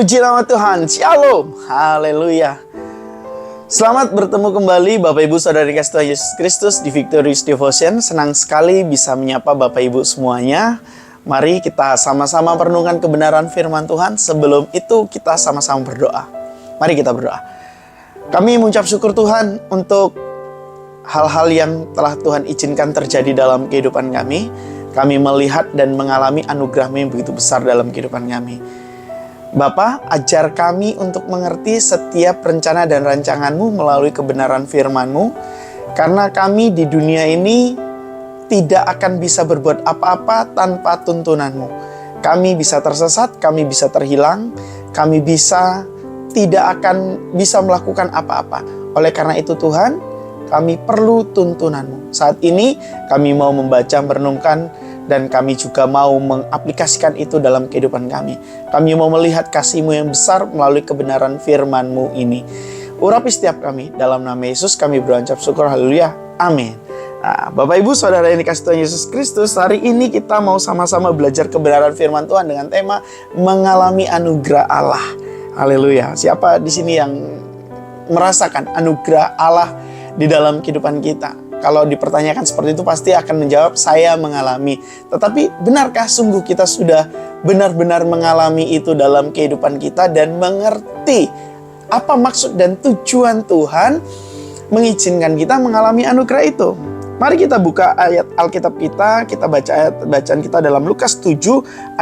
Puji nama Tuhan, Shalom, Haleluya. Selamat bertemu kembali Bapak Ibu Saudara dikasih Tuhan Yesus Kristus di Victorious Devotion. Senang sekali bisa menyapa Bapak Ibu semuanya. Mari kita sama-sama merenungkan kebenaran firman Tuhan. Sebelum itu kita sama-sama berdoa. Mari kita berdoa. Kami mengucap syukur Tuhan untuk hal-hal yang telah Tuhan izinkan terjadi dalam kehidupan kami. Kami melihat dan mengalami anugerah-Mu yang begitu besar dalam kehidupan kami. Bapa, ajar kami untuk mengerti setiap rencana dan rancangan-Mu melalui kebenaran firman-Mu. Karena kami di dunia ini tidak akan bisa berbuat apa-apa tanpa tuntunan-Mu. Kami bisa tersesat, kami bisa terhilang, kami tidak akan bisa melakukan apa-apa. Oleh karena itu Tuhan, kami perlu tuntunan-Mu. Saat ini kami mau membaca, merenungkan, dan kami juga mau mengaplikasikan itu dalam kehidupan kami. Kami mau melihat kasih-Mu yang besar melalui kebenaran firman-Mu ini. Urapi setiap kami, dalam nama Yesus kami berucap syukur, haleluya, amin. Nah, Bapak Ibu Saudara yang dikasih Tuhan Yesus Kristus, hari ini kita mau sama-sama belajar kebenaran firman Tuhan dengan tema mengalami anugerah Allah. Haleluya. Siapa di sini yang merasakan anugerah Allah di dalam kehidupan kita? Kalau dipertanyakan seperti itu pasti akan menjawab, saya mengalami. Tetapi benarkah sungguh kita sudah benar-benar mengalami itu dalam kehidupan kita dan mengerti apa maksud dan tujuan Tuhan mengizinkan kita mengalami anugerah itu? Mari kita buka ayat Alkitab kita baca ayat bacaan kita dalam Lukas 7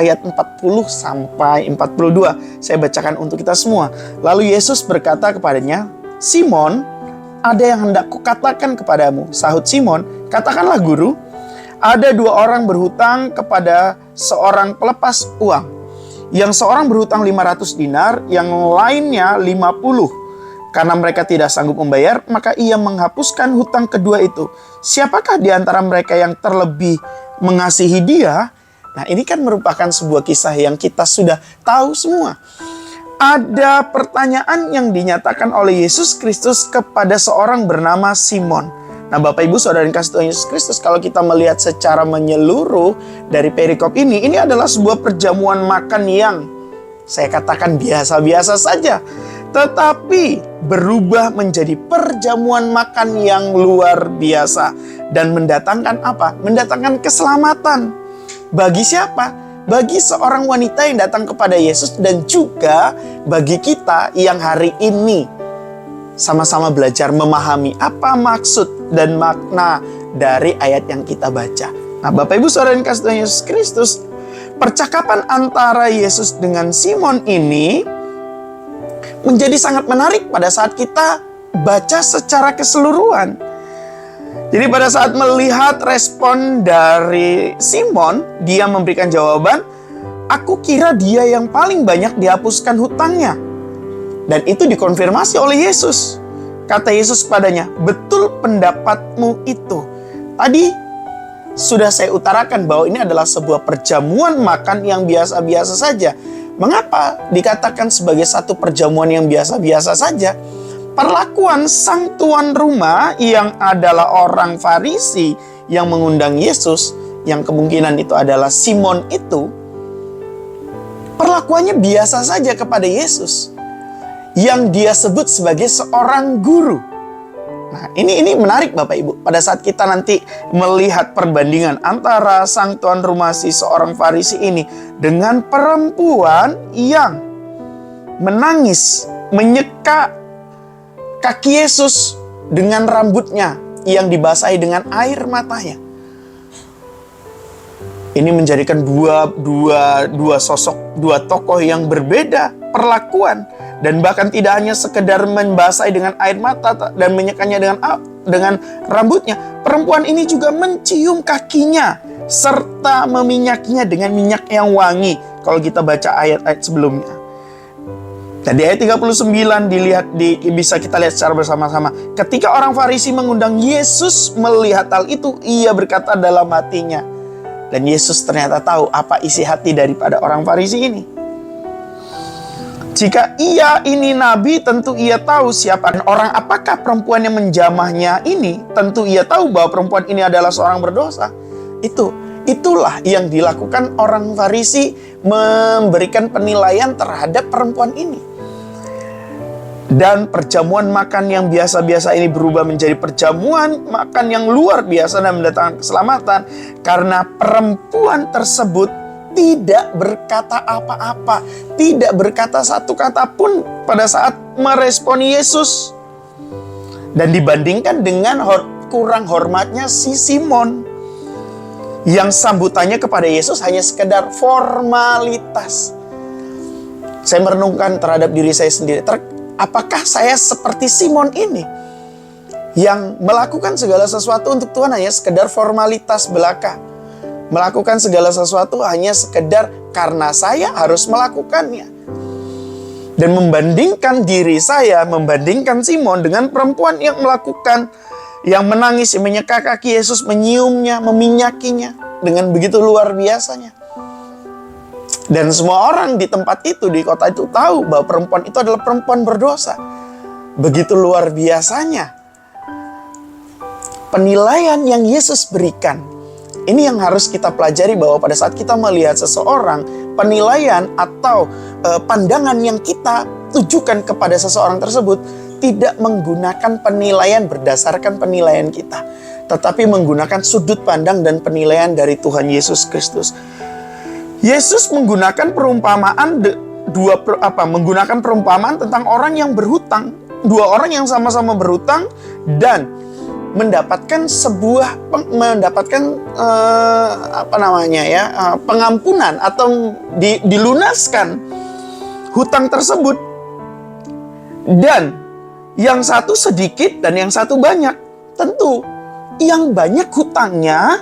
ayat 40 sampai 42. Saya bacakan untuk kita semua. Lalu Yesus berkata kepadanya, "Simon, ada yang hendak kukatakan kepadamu." Sahut Simon, "Katakanlah guru." "Ada dua orang berhutang kepada seorang pelepas uang. Yang seorang berhutang 500 dinar, yang lainnya 50. Karena mereka tidak sanggup membayar, maka ia menghapuskan hutang kedua itu. Siapakah di antara mereka yang terlebih mengasihi dia?" Nah, ini kan merupakan sebuah kisah yang kita sudah tahu semua. Ada pertanyaan yang dinyatakan oleh Yesus Kristus kepada seorang bernama Simon. Nah, Bapak Ibu Saudara yang kasih Tuhan Yesus Kristus, kalau kita melihat secara menyeluruh dari perikop ini adalah sebuah perjamuan makan yang saya katakan biasa-biasa saja. Tetapi berubah menjadi perjamuan makan yang luar biasa. Dan mendatangkan apa? Mendatangkan keselamatan. Bagi siapa? Bagi seorang wanita yang datang kepada Yesus dan juga bagi kita yang hari ini sama-sama belajar memahami apa maksud dan makna dari ayat yang kita baca. Nah, Bapak Ibu Saudara yang kasih Tuhan Yesus Kristus, percakapan antara Yesus dengan Simon ini menjadi sangat menarik pada saat kita baca secara keseluruhan. Jadi pada saat melihat respon dari Simon, dia memberikan jawaban, "Aku kira dia yang paling banyak dihapuskan hutangnya." Dan itu dikonfirmasi oleh Yesus. Kata Yesus kepadanya, "Betul pendapatmu itu." Tadi sudah saya utarakan bahwa ini adalah sebuah perjamuan makan yang biasa-biasa saja. Mengapa dikatakan sebagai satu perjamuan yang biasa-biasa saja? Perlakuan sang tuan rumah yang adalah orang Farisi yang mengundang Yesus, yang kemungkinan itu adalah Simon itu, perlakuannya biasa saja kepada Yesus, yang dia sebut sebagai seorang guru. Nah, ini menarik Bapak Ibu. Pada saat kita nanti melihat perbandingan antara sang tuan rumah si seorang Farisi ini dengan perempuan yang menangis, menyeka kaki Yesus dengan rambutnya yang dibasahi dengan air matanya. Ini menjadikan dua sosok, dua tokoh yang berbeda perlakuan. Dan bahkan tidak hanya sekedar membasahi dengan air mata dan menyekanya dengan rambutnya. Perempuan ini juga mencium kakinya serta meminyaknya dengan minyak yang wangi. Kalau kita baca ayat-ayat sebelumnya. Dan di ayat 39 bisa kita lihat secara bersama-sama. Ketika orang Farisi mengundang Yesus melihat hal itu, ia berkata dalam hatinya. Dan Yesus ternyata tahu apa isi hati daripada orang Farisi ini. Jika ia ini nabi, tentu ia tahu siapa orang apakah perempuan yang menjamahnya ini. Tentu ia tahu bahwa perempuan ini adalah seorang berdosa. Itulah yang dilakukan orang Farisi memberikan penilaian terhadap perempuan ini. Dan perjamuan makan yang biasa-biasa ini berubah menjadi perjamuan makan yang luar biasa dan mendatangkan keselamatan. Karena perempuan tersebut tidak berkata apa-apa, tidak berkata satu kata pun pada saat meresponi Yesus. Dan dibandingkan dengan kurang hormatnya si Simon, yang sambutannya kepada Yesus hanya sekedar formalitas. Saya merenungkan terhadap diri saya sendiri. Apakah saya seperti Simon ini, yang melakukan segala sesuatu untuk Tuhan hanya sekedar formalitas belaka, melakukan segala sesuatu hanya sekedar karena saya harus melakukannya, dan membandingkan diri saya, membandingkan Simon dengan perempuan yang melakukan, yang menangis, yang menyeka kaki Yesus, menyiumnya, meminyakinya dengan begitu luar biasanya. Dan semua orang di tempat itu, di kota itu tahu bahwa perempuan itu adalah perempuan berdosa. Begitu luar biasanya penilaian yang Yesus berikan. Ini yang harus kita pelajari, bahwa pada saat kita melihat seseorang, penilaian atau pandangan yang kita tujukan kepada seseorang tersebut tidak menggunakan penilaian berdasarkan penilaian kita, tetapi menggunakan sudut pandang dan penilaian dari Tuhan Yesus Kristus. Yesus menggunakan perumpamaan menggunakan perumpamaan tentang orang yang berhutang, dua orang yang sama-sama berhutang dan mendapatkan pengampunan atau dilunaskan hutang tersebut. Dan yang satu sedikit dan yang satu banyak. Tentu yang banyak hutangnya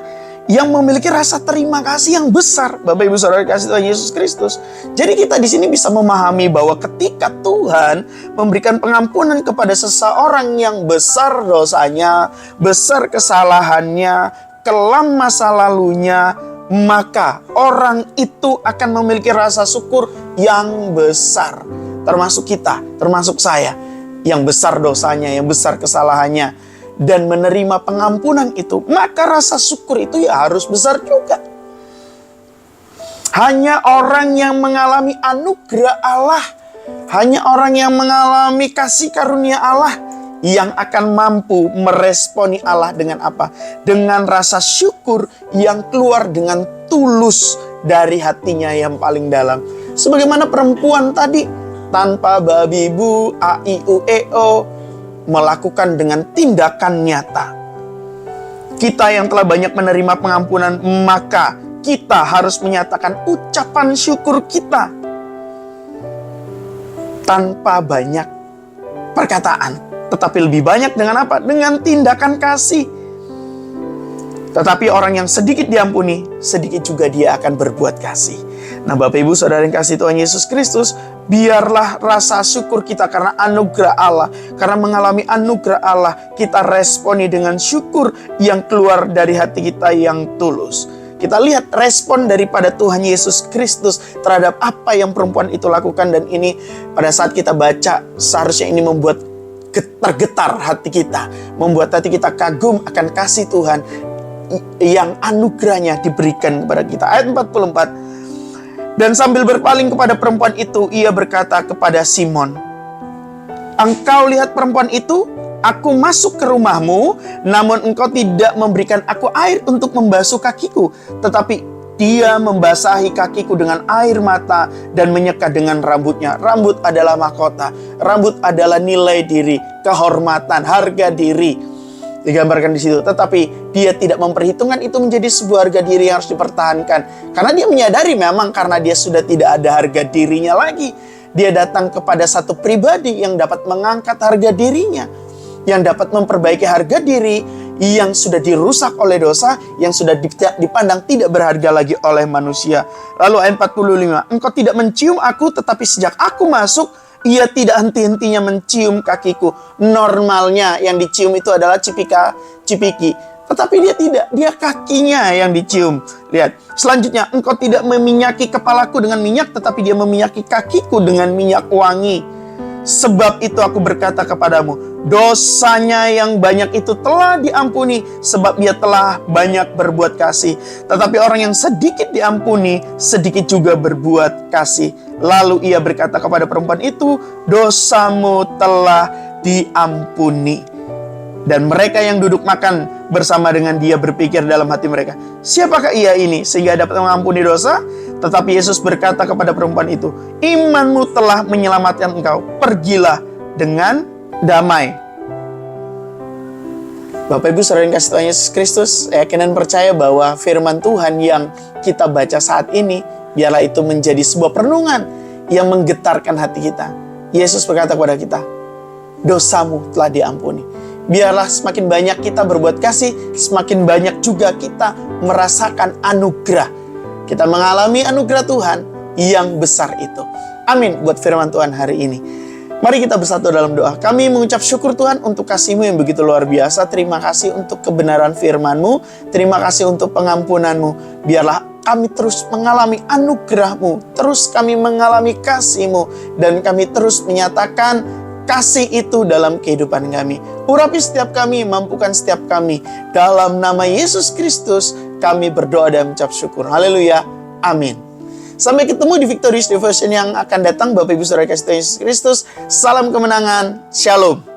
yang memiliki rasa terima kasih yang besar, Bapak Ibu Saudara kasih Tuhan Yesus Kristus. Jadi kita di sini bisa memahami bahwa ketika Tuhan memberikan pengampunan kepada seseorang yang besar dosanya, besar kesalahannya, kelam masa lalunya, maka orang itu akan memiliki rasa syukur yang besar. Termasuk kita, termasuk saya, yang besar dosanya, yang besar kesalahannya, dan menerima pengampunan itu, maka rasa syukur itu ya harus besar juga. Hanya orang yang mengalami anugerah Allah, hanya orang yang mengalami kasih karunia Allah yang akan mampu meresponi Allah dengan apa? Dengan rasa syukur yang keluar dengan tulus dari hatinya yang paling dalam. Sebagaimana perempuan tadi, tanpa babi bu, a, i, u, e, o, melakukan dengan tindakan nyata. Kita yang telah banyak menerima pengampunan, maka kita harus menyatakan ucapan syukur kita tanpa banyak perkataan, tetapi lebih banyak dengan apa? Dengan tindakan kasih. Tetapi orang yang sedikit diampuni, sedikit juga dia akan berbuat kasih. Nah, Bapak Ibu Saudara yang kasih Tuhan Yesus Kristus, biarlah rasa syukur kita karena anugerah Allah, karena mengalami anugerah Allah, kita responi dengan syukur yang keluar dari hati kita yang tulus. Kita lihat respon daripada Tuhan Yesus Kristus terhadap apa yang perempuan itu lakukan, dan ini pada saat kita baca seharusnya ini membuat tergetar hati kita, membuat hati kita kagum akan kasih Tuhan yang anugerahnya diberikan kepada kita. Ayat 44. Dan sambil berpaling kepada perempuan itu, ia berkata kepada Simon, "Engkau lihat perempuan itu? Aku masuk ke rumahmu, namun engkau tidak memberikan aku air untuk membasuh kakiku, tetapi dia membasahi kakiku dengan air mata dan menyeka dengan rambutnya." Rambut adalah mahkota, rambut adalah nilai diri, kehormatan, harga diri digambarkan di situ. Tetapi dia tidak memperhitungkan itu menjadi sebuah harga diri yang harus dipertahankan, karena dia menyadari memang karena dia sudah tidak ada harga dirinya lagi, dia datang kepada satu pribadi yang dapat mengangkat harga dirinya, yang dapat memperbaiki harga diri yang sudah dirusak oleh dosa, yang sudah dipandang tidak berharga lagi oleh manusia. Lalu ayat 45, "Engkau tidak mencium aku, tetapi sejak aku masuk, ia tidak henti-hentinya mencium kakiku." Normalnya yang dicium itu adalah cipiki. Tetapi dia tidak, dia kakinya yang dicium. Lihat, selanjutnya, "Engkau tidak meminyaki kepalaku dengan minyak, tetapi dia meminyaki kakiku dengan minyak wangi." Sebab itu aku berkata kepadamu, dosanya yang banyak itu telah diampuni, sebab ia telah banyak berbuat kasih. Tetapi orang yang sedikit diampuni, sedikit juga berbuat kasih. Lalu ia berkata kepada perempuan itu, dosamu telah diampuni. Dan mereka yang duduk makan bersama dengan dia berpikir dalam hati mereka, siapakah ia ini sehingga dapat mengampuni dosa? Tetapi Yesus berkata kepada perempuan itu, imanmu telah menyelamatkan engkau. Pergilah dengan damai. Bapak Ibu saudara yang kasih Tuhan Yesus Kristus, saya yakin dan percaya bahwa firman Tuhan yang kita baca saat ini, biarlah itu menjadi sebuah perenungan yang menggetarkan hati kita. Yesus berkata kepada kita, dosamu telah diampuni. Biarlah semakin banyak kita berbuat kasih, semakin banyak juga kita merasakan anugerah. Kita mengalami anugerah Tuhan yang besar itu. Amin buat firman Tuhan hari ini. Mari kita bersatu dalam doa. Kami mengucap syukur Tuhan untuk kasih-Mu yang begitu luar biasa. Terima kasih untuk kebenaran firman-Mu. Terima kasih untuk pengampunan-Mu. Biarlah kami terus mengalami anugerah-Mu. Terus kami mengalami kasih-Mu. Dan kami terus menyatakan kasih itu dalam kehidupan kami. Urapi setiap kami, mampukan setiap kami. Dalam nama Yesus Kristus, kami berdoa dan mengucap syukur. Haleluya. Amin. Sampai ketemu di Victorious Devotion yang akan datang. Bapak Ibu Saudara kasih Tuhan Yesus Kristus. Salam kemenangan. Shalom.